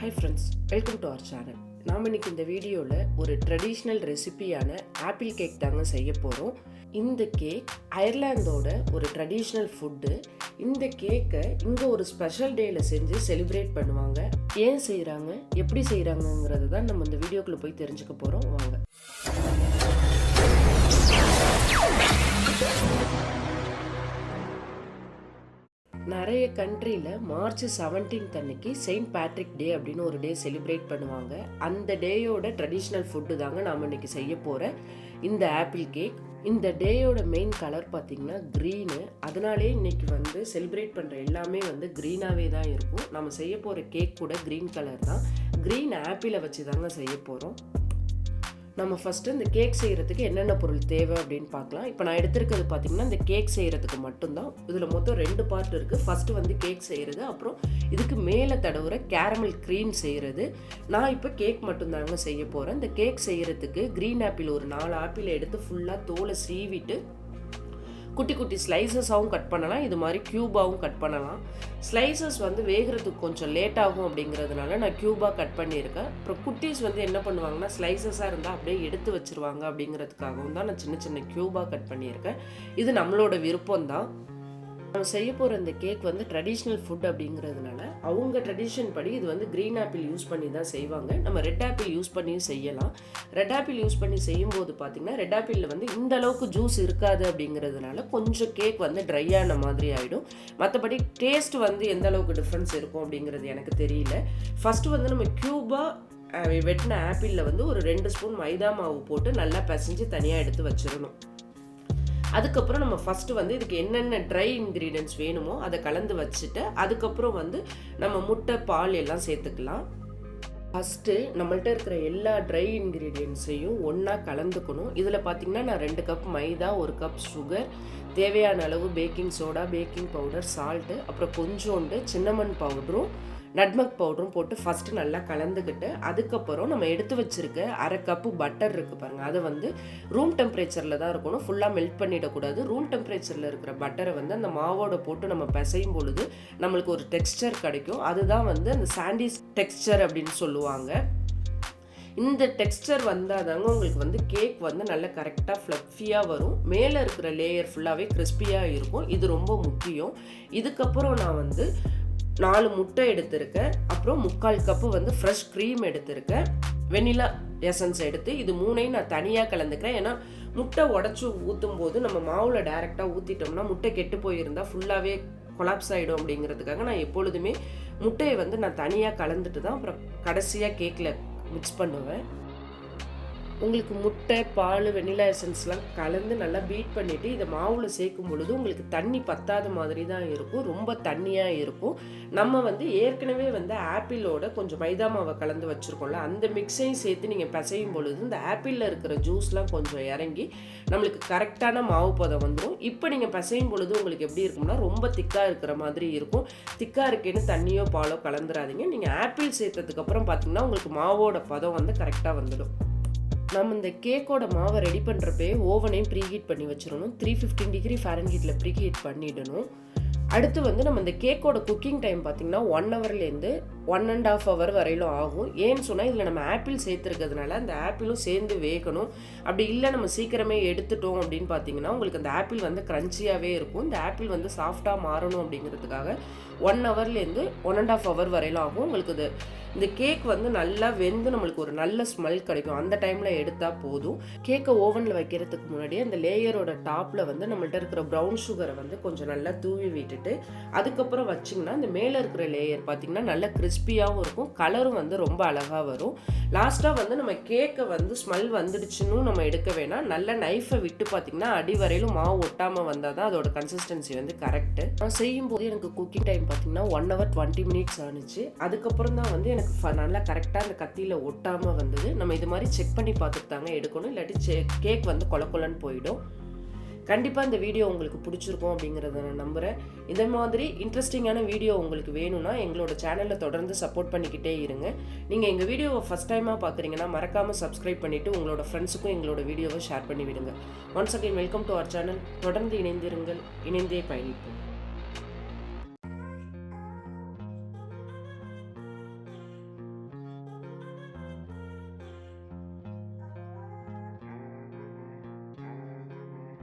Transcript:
Hi friends, welcome to our channel. நாம் இன்னைக்கு இந்த வீடியோவில் ஒரு ட்ரெடிஷ்னல் ரெசிபியான ஆப்பிள் கேக் தாங்க செய்ய போகிறோம். இந்த கேக் அயர்லாந்தோட ஒரு ட்ரெடிஷ்னல் ஃபுட்டு. இந்த கேக்கை இங்கே ஒரு ஸ்பெஷல் டேயில் செஞ்சு செலிப்ரேட் பண்ணுவாங்க. ஏன் செய்கிறாங்க, எப்படி செய்கிறாங்கங்கிறது தான் நம்ம இந்த வீடியோக்குள்ளே போய் தெரிஞ்சுக்க போகிறோம். வாங்க. நிறைய கண்ட்ரியில் மார்ச் 17 அன்னைக்கு செயின்ட் பேட்ரிக் டே அப்படின்னு ஒரு டே செலிப்ரேட் பண்ணுவாங்க. அந்த டேயோட ட்ரெடிஷ்னல் ஃபுட்டு தாங்க நாம் இன்னைக்கு செய்ய போகிற இந்த ஆப்பிள் கேக். இந்த டேயோட மெயின் கலர் பார்த்திங்கன்னா க்ரீனு. அதனாலே இன்னைக்கு செலிப்ரேட் பண்ணுற எல்லாமே க்ரீனாகவே தான் இருக்கும். நம்ம செய்ய போகிற கேக் கூட க்ரீன் கலர் தான். க்ரீன் ஆப்பிளை வச்சு தாங்க செய்ய போகிறோம். நம்ம ஃபஸ்ட்டு இந்த கேக் செய்கிறதுக்கு என்னென்ன பொருள் தேவை அப்படின்னு பார்க்கலாம். இப்போ நான் எடுத்துருக்கிறது பார்த்திங்கன்னா இந்த கேக் செய்கிறதுக்கு மட்டும்தான். இதில் மொத்தம் 2 பார்ட் இருக்குது. ஃபஸ்ட்டு கேக் செய்கிறது, அப்புறம் இதுக்கு மேலே தடவுற கேரமல் க்ரீம் செய்கிறது. நான் இப்போ கேக் மட்டும்தாங்க செய்ய போகிறேன். இந்த கேக் செய்கிறதுக்கு க்ரீன் ஆப்பிள் ஒரு 4 ஆப்பிளை எடுத்து ஃபுல்லாக தோலை சீவிட்டு குட்டி குட்டி ஸ்லைசஸாகவும் கட் பண்ணலாம், இது மாதிரி க்யூபாகவும் கட் பண்ணலாம். ஸ்லைசஸ் வேகிறதுக்கு கொஞ்சம் லேட் ஆகும் அப்படிங்கிறதுனால நான் க்யூபாக கட் பண்ணியிருக்கேன். அப்புறம் குட்டீஸ் என்ன பண்ணுவாங்கன்னா ஸ்லைசஸாக இருந்தால் அப்படியே எடுத்து வச்சுருவாங்க அப்படிங்கிறதுக்காகவும் தான் நான் சின்ன சின்ன க்யூபாக கட் பண்ணியிருக்கேன். இது நம்மளோட விருப்பம் தான். நம்ம செய்ய போகிற இந்த கேக் ட்ரெடிஷ்னல் ஃபுட் அப்படிங்கிறதுனால அவங்க ட்ரெடிஷன் படி இது க்ரீன் ஆப்பிள் யூஸ் பண்ணி தான் செய்வாங்க. நம்ம ரெட் ஆப்பிள் யூஸ் பண்ணியும் செய்யலாம். ரெட் ஆப்பிள் யூஸ் பண்ணி செய்யும்போது பார்த்திங்கன்னா ரெட் ஆப்பிளில் இந்த அளவுக்கு ஜூஸ் இருக்காது அப்படிங்கிறதுனால கொஞ்சம் கேக் ட்ரையான மாதிரி ஆகிடும். மற்றபடி டேஸ்ட் எந்த அளவுக்கு டிஃப்ரென்ஸ் இருக்கும் அப்படிங்கிறது எனக்கு தெரியல. ஃபஸ்ட்டு நம்ம க்யூபாக வெட்டின ஆப்பிளில் ஒரு 2 ஸ்பூன் மைதா மாவு போட்டு நல்லா பிசைஞ்சு தனியாக எடுத்து வச்சிடணும். அதுக்கப்புறம் நம்ம ஃபஸ்ட்டு இதுக்கு என்னென்ன ட்ரை இன்க்ரீடியன்ட்ஸ் வேணுமோ அதை கலந்து வச்சுட்டு அதுக்கப்புறம் நம்ம முட்டை, பால் எல்லாம் சேர்த்துக்கலாம். ஃபஸ்ட்டு நம்மள்ட்ட இருக்கிற எல்லா ட்ரை இன்க்ரீடியன்ட்ஸையும் ஒன்றா கலந்துக்கணும். இதில் பார்த்திங்கன்னா நான் 2 கப் மைதா, 1 கப் சுகர், தேவையான அளவு baking soda, baking powder, salt, அப்புறம் கொஞ்சோண்டு சின்னமன் பவுடரும் நட்மக் பவுடரும் போட்டு ஃபஸ்ட்டு நல்லா கலந்துக்கிட்டு அதுக்கப்புறம் நம்ம எடுத்து வச்சுருக்க 1/2 கப்பு பட்டர் இருக்குது பாருங்கள், அதை ரூம் டெம்பரேச்சரில் தான் இருக்கணும். ஃபுல்லாக மெல்ட் பண்ணிடக்கூடாது. ரூம் டெம்பரேச்சரில் இருக்கிற பட்டரை அந்த மாவோட போட்டு நம்ம பிசையும் பொழுது நம்மளுக்கு ஒரு டெக்ஸ்சர் கிடைக்கும். அதுதான் அந்த சாண்டிஸ் டெக்ஸ்சர் அப்படின்னு சொல்லுவாங்க. இந்த டெக்ஸ்சர் வந்தால் தாங்க உங்களுக்கு கேக் நல்லா கரெக்டாக ஃப்ளஃபியாக வரும். மேலே இருக்கிற லேயர் ஃபுல்லாகவே கிறிஸ்பியாக இருக்கும். இது ரொம்ப முக்கியம். இதுக்கப்புறம் நான் 4 முட்டை எடுத்திருக்கேன். அப்புறம் 3/4 கப்பு ஃப்ரெஷ் க்ரீம் எடுத்திருக்கேன். வெனிலா எசன்ஸ் எடுத்து இது 3ஐயும் நான் தனியாக கலந்துக்கிறேன். ஏன்னா முட்டை உடச்சி ஊற்றும் போது நம்ம மாவில் டைரெக்டாக ஊற்றிட்டோம்னா முட்டை கெட்டு போயிருந்தால் ஃபுல்லாகவே கொலாப்ஸ் ஆகிடும் அப்படிங்கிறதுக்காக நான் எப்பொழுதுமே முட்டையை நான் தனியாக கலந்துட்டு தான் அப்புறம் கடைசியாக கேக்கில் மிக்ஸ் பண்ணுவேன். உங்களுக்கு முட்டை, பால், வெனிலா எசன்ஸ்லாம் கலந்து நல்லா பீட் பண்ணிவிட்டு இதை மாவில் சேர்க்கும் பொழுது உங்களுக்கு தண்ணி பத்தாத மாதிரி தான் இருக்கும். ரொம்ப தண்ணியாக இருக்கும். நம்ம ஏற்கனவே ஆப்பிளோட கொஞ்சம் மைதா மாவை கலந்து வச்சுருக்கோம்ல, அந்த மிக்ஸையும் சேர்த்து நீங்கள் பிசையும் பொழுது இந்த ஆப்பிளில் இருக்கிற ஜூஸ்லாம் கொஞ்சம் இறங்கி நம்மளுக்கு கரெக்டான மாவு பதம் வந்துடும். இப்போ நீங்கள் பிசையும் பொழுது உங்களுக்கு எப்படி இருக்கும்னா ரொம்ப திக்காக இருக்கிற மாதிரி இருக்கும். திக்காக இருக்கேன்னு தண்ணியோ பாலோ கலந்துடாதீங்க. நீங்கள் ஆப்பிள் சேர்த்ததுக்கப்புறம் பார்த்தீங்கன்னா உங்களுக்கு மாவோட பதம் கரெக்டாக வந்துடும். நம்ம இந்த கேக்கோட மாவை ரெடி பண்ணுறப்பே ஓவனையும் ப்ரீஹீட் பண்ணி வச்சிடணும். 315 டிகிரி ஃபாரன்ஹீட்டில் ப்ரீஹீட் பண்ணிடணும். அடுத்து நம்ம இந்த கேக்கோட குக்கிங் டைம் பார்த்திங்கன்னா 1 ஹவர்லேருந்து 1.5 ஹவர் வரையிலும் ஆகும். ஏன்னு சொன்னால் இதில் நம்ம ஆப்பிள் சேர்த்துருக்கிறதுனால அந்த ஆப்பிளும் சேர்ந்து வேகணும். அப்படி இல்லை நம்ம சீக்கிரமே எடுத்துட்டோம் அப்படின்னு பார்த்தீங்கன்னா உங்களுக்கு அந்த ஆப்பிள் க்ரன்ச்சியாகவே இருக்கும். இந்த ஆப்பிள் சாஃப்டாக மாறணும் அப்படிங்கிறதுக்காக 1 ஹவர்லேருந்து 1.5 ஹவர் வரையிலும் ஆகும். உங்களுக்கு இந்த கேக் நல்லா வெந்து நம்மளுக்கு ஒரு நல்ல ஸ்மெல் கிடைக்கும். அந்த டைமில் எடுத்தால் போதும். கேக்கை ஓவனில் வைக்கிறதுக்கு முன்னாடி அந்த லேயரோட டாப்பில் நம்மள்ட்ட இருக்கிற ப்ரௌன் சுகரை கொஞ்சம் நல்லா தூவி விட்டுட்டு அதுக்கப்புறம் வச்சிங்கன்னா இந்த மேலே இருக்கிற லேயர் பார்த்திங்கன்னா நல்லா கிறிஸ்பியாகவும் இருக்கும். கலரும் ரொம்ப அழகாக வரும். லாஸ்ட்டாக நம்ம கேக்கை ஸ்மெல் வந்துடுச்சுன்னு நம்ம எடுக்க வேணாம். நல்ல நைஃபை விட்டு பார்த்திங்கன்னா அடி வரையிலும் மாவு ஒட்டாமல் வந்தால் தான் அதோட கன்சிஸ்டன்சி கரெக்டு. நான் செய்யும்போது எனக்கு குக்கிங் டைம் பார்த்திங்கன்னா 1 hour 20 minutes ஆனிச்சு. அதுக்கப்புறம் தான் எனக்கு நல்லா கரெக்டாக அந்த கத்தியில் ஒட்டாமல் வந்தது. நம்ம இது மாதிரி செக் பண்ணி பார்த்துட்டு தாங்க எடுக்கணும். இல்லாட்டி கேக் கொல கொலன்னு போயிடும். கண்டிப்பாக இந்த வீடியோ உங்களுக்கு பிடிச்சிருக்கும் அப்படிங்கிறத நான் நம்புகிறேன். இந்த மாதிரி இன்ட்ரெஸ்டிங்கான வீடியோ உங்களுக்கு வேணும்னா எங்களோட சேனலில் தொடர்ந்து சப்போர்ட் பண்ணிக்கிட்டே இருங்க. நீங்கள் எங்கள் வீடியோவை ஃபஸ்ட் டைமாக பார்க்குறீங்கன்னா மறக்காமல் சப்ஸ்கிரைப் பண்ணிவிட்டு உங்களோட ஃப்ரெண்ட்ஸுக்கும் எங்களோட வீடியோவை ஷேர் பண்ணி விடுங்க. Once again welcome to our channel. தொடர்ந்து இணைந்திருங்கள், இணைந்தே பயணிப்போம்.